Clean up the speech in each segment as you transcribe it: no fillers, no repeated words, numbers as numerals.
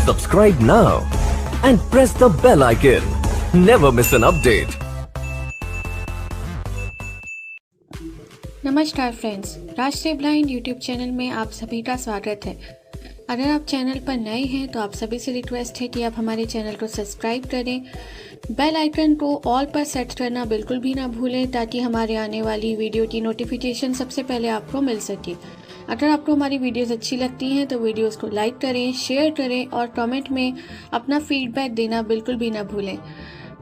Subscribe now and press the bell icon. Never miss an update. नमस्कार friends, राष्ट्रीय blind YouTube channel में आप सभी का स्वागत है। अगर आप चैनल पर नए हैं तो आप सभी से रिक्वेस्ट है कि आप हमारे चैनल को सब्सक्राइब करें, बेल आइकन को ऑल पर सेट करना बिल्कुल भी ना भूलें ताकि हमारे आने वाली वीडियो की नोटिफिकेशन सबसे पहले आपको मिल सके। अगर आपको हमारी वीडियोस अच्छी लगती हैं तो वीडियोस को लाइक करें, शेयर करें और कमेंट में अपना फीडबैक देना बिल्कुल भी ना भूलें।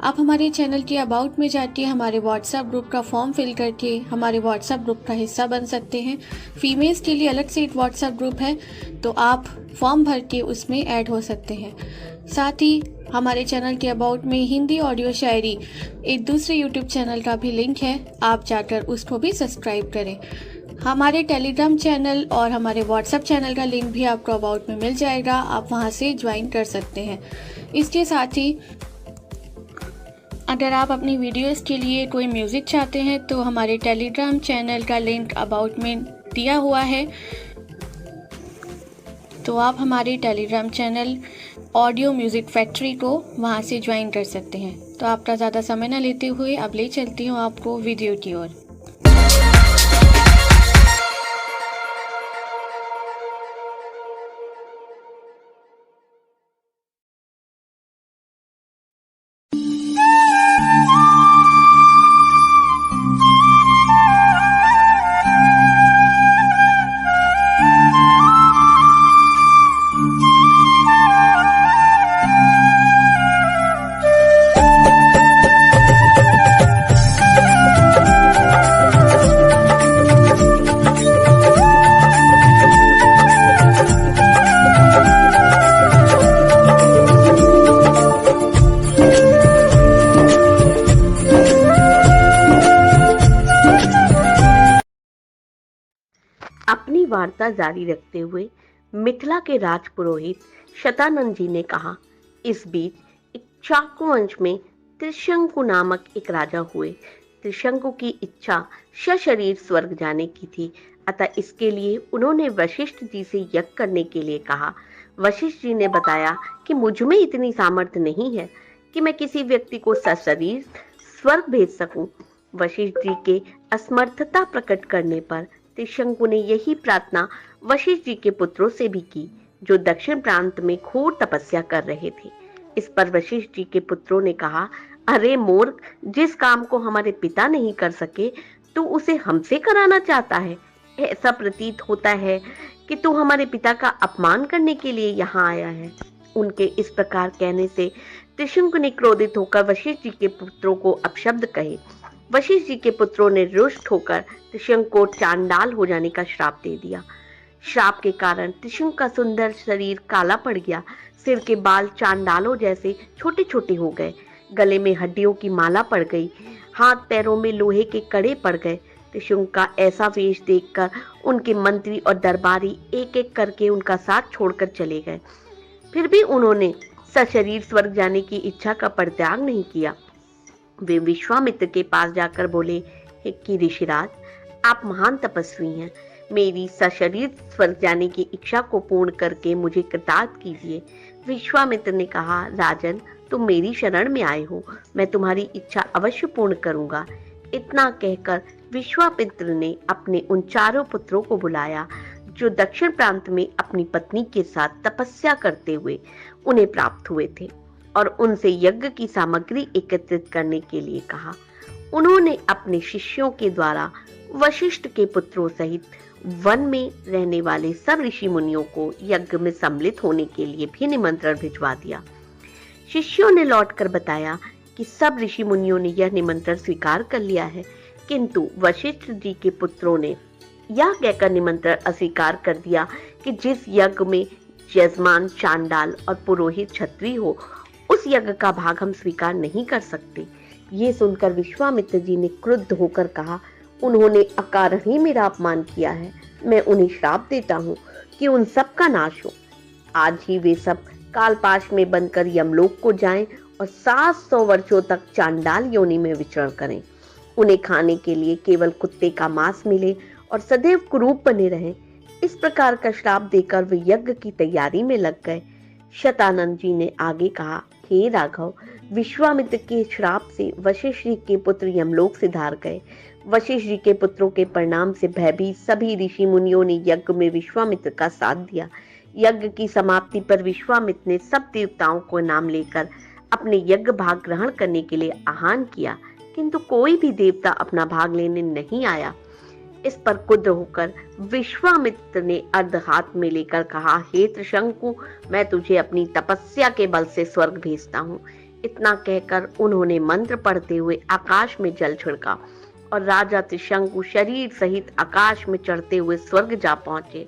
आप हमारे चैनल के अबाउट में जाके हमारे व्हाट्सएप ग्रुप का फॉर्म फिल करके हमारे व्हाट्सएप ग्रुप का हिस्सा बन सकते हैं। फीमेल्स के लिए अलग से एक व्हाट्सएप ग्रुप है, तो आप फॉर्म भर के उसमें ऐड हो सकते हैं। साथ ही हमारे चैनल के अबाउट में हिंदी ऑडियो शायरी एक दूसरे यूट्यूब चैनल का भी लिंक है, आप जाकर उसको भी सब्सक्राइब करें। हमारे टेलीग्राम चैनल और हमारे व्हाट्सएप चैनल का लिंक भी आपको अबाउट में मिल जाएगा, आप वहां से ज्वाइन कर सकते हैं। इसके साथ ही अगर आप अपनी वीडियोस के लिए कोई म्यूज़िक चाहते हैं तो हमारे टेलीग्राम चैनल का लिंक अबाउट में दिया हुआ है, तो आप हमारे Telegram channel audio music factory को वहां से ज्वाइन कर सकते हैं। तो आपका ज़्यादा समय न लेते हुए अब ले चलती हूँ आपको वीडियो की ओर। अपनी वार्ता जारी रखते हुए मिथिला के राजपुरोहित शतानंद जी ने कहा, इस बीच एक चाकु वंश में त्रिशंकु नामक एक राजा हुए। त्रिशंकु की इच्छा सशरीर स्वर्ग जाने की थी, अतः इसके लिए उन्होंने वशिष्ठ जी से यज्ञ करने के लिए कहा। वशिष्ठ जी ने बताया कि मुझ में इतनी सामर्थ्य नहीं है कि मैं किसी व्यक्ति को सशरीर स्वर्ग भेज सकूं। वशिष्ठ जी के असमर्थता प्रकट करने पर त्रिशंकु ने यही प्रार्थना वशिष्ठ जी के पुत्रों से भी की, जो दक्षिण प्रांत में घोर तपस्या कर रहे थे। इस पर वशिष्ठ जी के पुत्रों ने कहा, अरे मूर्ख, जिस काम को हमारे पिता नहीं कर सके तू उसे हमसे कराना चाहता है। ऐसा प्रतीत होता है कि तू हमारे पिता का अपमान करने के लिए यहाँ आया है। उनके इस प्रकार कहने से त्रिशंकु ने क्रोधित होकर वशिष्ठ जी के पुत्रों को अपशब्द कहे। वशिष्ठ जी के पुत्रों ने रुष्ट होकर त्रिशंकु को चांडाल हो जाने का श्राप दे दिया। श्राप के कारण त्रिशंकु का सुंदर शरीर काला पड़ गया, सिर के बाल चांडालों जैसे छोटे छोटे हो गए, गले में हड्डियों की माला पड़ गई, हाथ पैरों में लोहे के कड़े पड़ गए। त्रिशंकु का ऐसा वेश देखकर उनके मंत्री और दरबारी एक एक करके उनका साथ छोड़कर चले गए। फिर भी उन्होंने सशरीर स्वर्ग जाने की इच्छा का परित्याग नहीं किया। वे विश्वामित्र के पास जाकर बोले कि ऋषिराज, आप महान तपस्वी हैं, मेरी सशरीर स्वर्ग जाने की इच्छा को पूर्ण करके मुझे कृतार्थ कीजिए। विश्वामित्र ने कहा, राजन, तुम मेरी शरण में आए हो, मैं तुम्हारी इच्छा अवश्य पूर्ण करूंगा। इतना कहकर विश्वामित्र ने अपने उन चारों पुत्रों को बुलाया जो दक्षिण प्रांत में अपनी पत्नी के साथ तपस्या करते हुए उन्हें प्राप्त हुए थे, और उनसे यज्ञ की सामग्री एकत्रित करने के लिए कहा। उन्होंने अपने शिष्यों के द्वारा वशिष्ठ के पुत्रों सहित वन में रहने वाले सब ऋषि मुनियों को यज्ञ में सम्मिलित होने के लिए भी निमंत्रण भिजवा दिया। शिष्यों ने लौटकर बताया कि सब ऋषि मुनियों ने यह निमंत्रण स्वीकार कर लिया है, किंतु वशिष्ठ जी के पुत्रों ने यह कहकर निमंत्रण अस्वीकार कर दिया कि जिस यज्ञ में यजमान चांडाल और पुरोहित क्षत्रिय हो, उस यज्ञ का भाग हम स्वीकार नहीं कर सकते। ये सुनकर विश्वामित्र जी ने क्रुद्ध होकर कहा, उन्होंने अकारण ही मेरा अपमान किया है, मैं उन्हें श्राप देता हूँ कि उन सब का नाश हो। आज ही वे सब कालपाश में बनकर यमलोक को जाएं और 700 वर्षों तक चांडाल योनि में विचरण करें। उन्हें खाने के लिए केवल कुत्ते का मांस मिले और सदैव कुरूप बने रहें। इस प्रकार का श्राप देकर वे यज्ञ की तैयारी में लग गए। शतानंद जी ने आगे कहा, हे राघव, विश्वामित्र के श्राप से वशिष्ठ जी के पुत्र यमलोक सिधार गए। वशिष्ठ जी के पुत्रों के परिणाम से भयभीत सभी ऋषि मुनियों ने यज्ञ में विश्वामित्र का साथ दिया। यज्ञ की समाप्ति पर विश्वामित्र ने सब देवताओं को नाम लेकर अपने यज्ञ भाग ग्रहण करने के लिए आह्वान किया, किंतु कोई भी देवता अपना भाग लेने नहीं आया। इस पर क्रुद्ध होकर विश्वामित्र ने अर्ध हाथ में लेकर कहा, हे त्रिशंकु, मैं तुझे अपनी तपस्या के बल से स्वर्ग भेजता हूँ। इतना कहकर उन्होंने मंत्र पढ़ते हुए आकाश में जल छिड़का और राजा त्रिशंकु शरीर सहित आकाश में चढ़ते हुए स्वर्ग जा पहुंचे।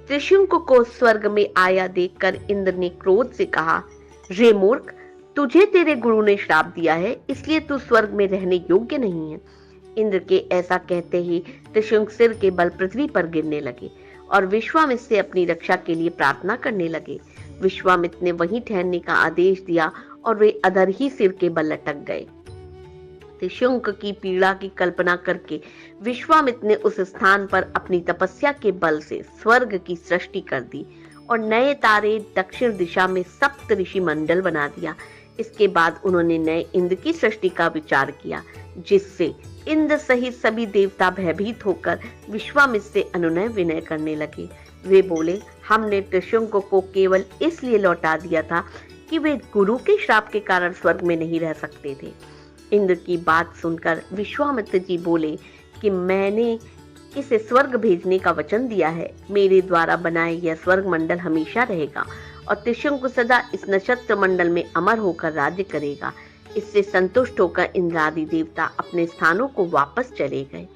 त्रिशंकु को स्वर्ग में आया देखकर इंद्र ने क्रोध से कहा, रे मूर्ख, तुझे तेरे गुरु ने श्राप दिया है, इसलिए तू स्वर्ग में रहने योग्य नहीं है। इंद्र के ऐसा कहते ही त्रिशंकु सिर के बल पृथ्वी पर गिरने लगे और विश्वामित्र से अपनी रक्षा के लिए प्रार्थना करने लगे। विश्वामित्र ने वहीं ठहरने का आदेश दिया और वे अधर ही सिर के बल लटक गए। त्रिशंकु की पीड़ा की कल्पना करके विश्वामित्र ने उस स्थान पर अपनी तपस्या के बल से स्वर्ग की सृष्टि कर दी और नए तारे दक्षिण दिशा में सप्त ऋषि मंडल बना दिया। इसके बाद उन्होंने नए इंद्र की सृष्टि का विचार किया, जिससे इंद्र सहित सभी देवता भयभीत होकर विश्वामित्र से अनुनय विनय करने लगे। वे बोले, हमने त्रिशंकु को केवल इसलिए लौटा दिया था कि वे गुरु के श्राप के कारण स्वर्ग में नहीं रह सकते थे। इंद्र की बात सुनकर विश्वामित्र जी बोले कि मैंने इसे स्वर्ग भेजने का वचन दिया है। मेरे द्वारा बनाए यह स्वर्ग मंडल हमेशा रहेगा और त्रिशंकु सदा इस नक्षत्र मंडल में अमर होकर राज्य करेगा। इससे संतुष्ट होकर इंद्रादि देवता अपने स्थानों को वापस चले गए।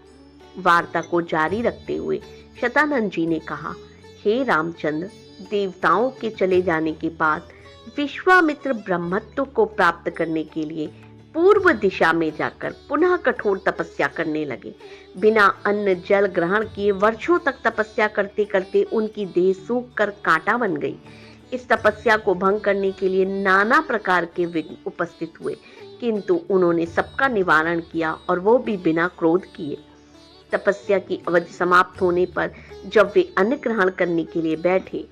वार्ता को जारी रखते हुए शतानंद जी ने कहा, हे रामचंद्र, देवताओं के चले जाने के बाद विश्वामित्र ब्रह्मत्व को प्राप्त करने के लिए पूर्व दिशा में जाकर पुनः कठोर तपस्या करने लगे। बिना अन्न जल ग्रहण किए वर्षों तक तपस्या करते करते उनकी देह सूख कर कांटा बन गई। इस तपस्या को भंग करने के लिए नाना प्रकार के विघ्न उपस्थित हुए, किंतु उन्होंने सबका निवारण किया और वो भी बिना क्रोध किए। तपस्या की अवधि समाप्त होने पर जब वे अन्न ग्रहण करने के लिए बैठे,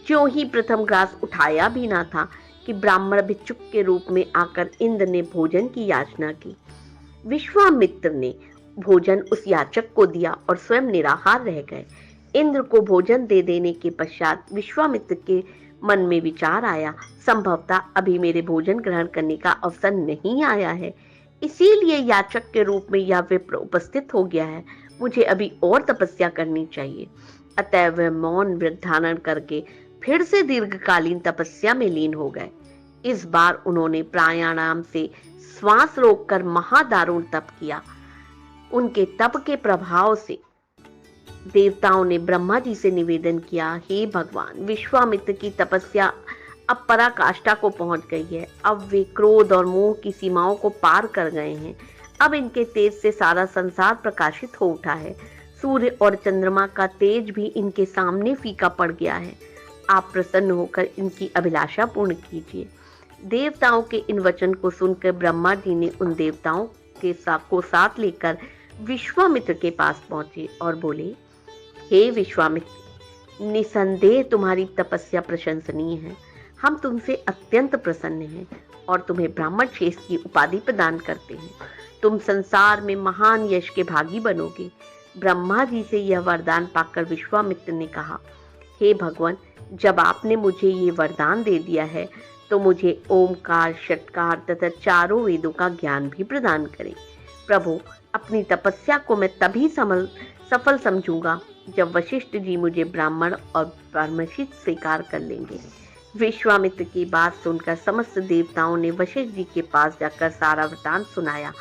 जो ही प्रथम ग्रास उठाया भी ना था कि ब्राह्मण भिक्षुक के रूप में आकर इंद्र ने भोजन की याचना की। विश्वामित्र ने भोजन उस याचक को दिया और स्वयं निराहार रह गए। इंद्र को भोजन दे देने के पश्चात विश्वामित्र के मन में विचार आया, संभवतः अभी मेरे भोजन ग्रहण करने का अवसर नहीं आया है, इसीलिए याचक के रूप में यह विप्र उपस्थित हो गया है। मुझे अभी और तपस्या करनी चाहिए। अतः वह मौन व्रत धारण करके फिर से दीर्घकालीन तपस्या में लीन हो गए। इस बार उन्होंने प्राणायाम से श्वास रोककर महादारुण तप किया। उनके तप के प्रभाव से देवताओं ने ब्रह्मा जी से निवेदन किया, हे भगवान, विश्वामित्र की तपस्या अब पराकाष्ठा को पहुंच गई है। अब वे क्रोध और मोह की सीमाओं को पार कर गए हैं। अब इनके तेज से सारा संसार प्रकाशित हो उठा है। सूर्य और चंद्रमा का तेज भी इनके सामने फीका पड़ गया है। आप प्रसन्न होकर इनकी अभिलाषा पूर्ण कीजिए। देवताओं के इन वचन को सुनकर ब्रह्मा जी ने उन देवताओं के साथ लेकर विश्वामित्र के पास पहुंचे और बोले, हे विश्वामित्र, निसंदेह तुम्हारी तपस्या प्रशंसनीय है। हम तुमसे अत्यंत प्रसन्न हैं और तुम्हें ब्राह्मण श्रेष्ठ की उपाधि प्रदान करते हैं। तुम संसार में महान यश के भागी बनोगे। ब्रह्मा जी से यह वरदान पाकर विश्वामित्र ने कहा, हे भगवान, जब आपने मुझे ये वरदान दे दिया है तो मुझे ओमकार, षटकार तथा चारों वेदों का ज्ञान भी प्रदान करें। प्रभु, अपनी तपस्या को मैं तभी सफल समझूंगा जब वशिष्ठ जी मुझे ब्राह्मण और ब्रह्मर्षि स्वीकार कर लेंगे। विश्वामित्र की बात सुनकर समस्त देवताओं ने वशिष्ठ जी के पास जाकर सारा वृतांत सुनाया।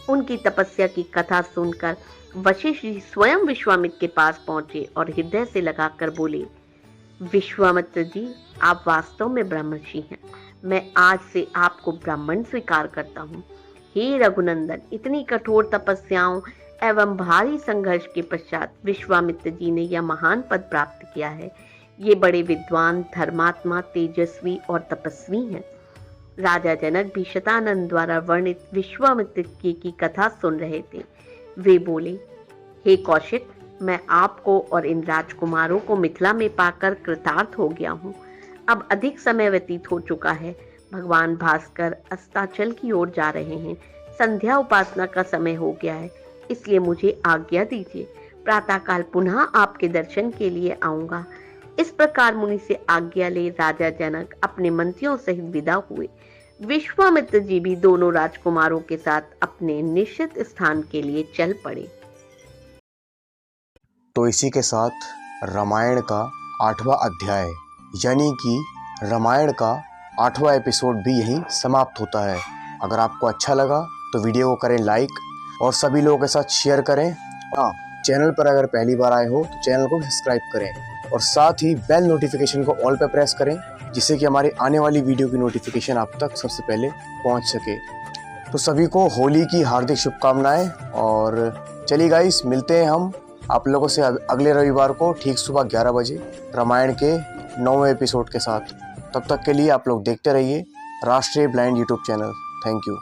उनकी तपस्या की कथा सुनकर वशिष्ठ जी स्वयं विश्वामित्र के पास पहुंचे और हृदय से लगाकर बोले, विश्वामित्र जी, आप वास्तव में ब्रह्मर्षि हैं। मैं आज से आपको ब्राह्मण स्वीकार करता हूँ। हे रघुनंदन, इतनी कठोर तपस्याओं एवं भारी संघर्ष के पश्चात विश्वामित्र जी ने यह महान पद प्राप्त किया है। ये बड़े विद्वान, धर्मात्मा, तेजस्वी और तपस्वी हैं। राजा जनक भी शतानंद द्वारा वर्णित विश्वामित्र की कथा सुन रहे थे। वे बोले, हे कौशिक, मैं आपको और इन राजकुमारों को मिथिला में पाकर कृतार्थ हो गया हूँ। अब अधिक समय व्यतीत हो चुका है। भगवान भास्कर अस्ताचल की ओर जा रहे हैं। संध्या उपासना का समय हो गया है, इसलिए मुझे आज्ञा दीजिए। प्रातःकाल पुनः आपके दर्शन के लिए आऊंगा। इस प्रकार मुनि से आज्ञा ले राजा जनक अपने मंत्रियों सहित विदा हुए। विश्वामित्र जी भी दोनों राजकुमारों के साथ अपने निश्चित स्थान के लिए चल पड़े। तो इसी के साथ रामायण का 8वां अध्याय यानी कि रामायण का 8वां एपिसोड भी यहीं समाप्त होता है। अगर आपको अच्छा लगा तो वीडियो को करें लाइक और सभी लोगों के साथ शेयर करें। हाँ, चैनल पर अगर पहली बार आए हो तो चैनल को सब्सक्राइब करें और साथ ही बेल नोटिफिकेशन को ऑल पे प्रेस करें, जिससे कि हमारी आने वाली वीडियो की नोटिफिकेशन आप तक सबसे पहले पहुंच सके। तो सभी को होली की हार्दिक शुभकामनाएं और चलिए गाइस, मिलते हैं हम आप लोगों से अगले रविवार को ठीक सुबह 11 बजे रामायण के 9वें एपिसोड के साथ। तब तक के लिए आप लोग देखते रहिए राष्ट्रीय blind YouTube channel. Thank you.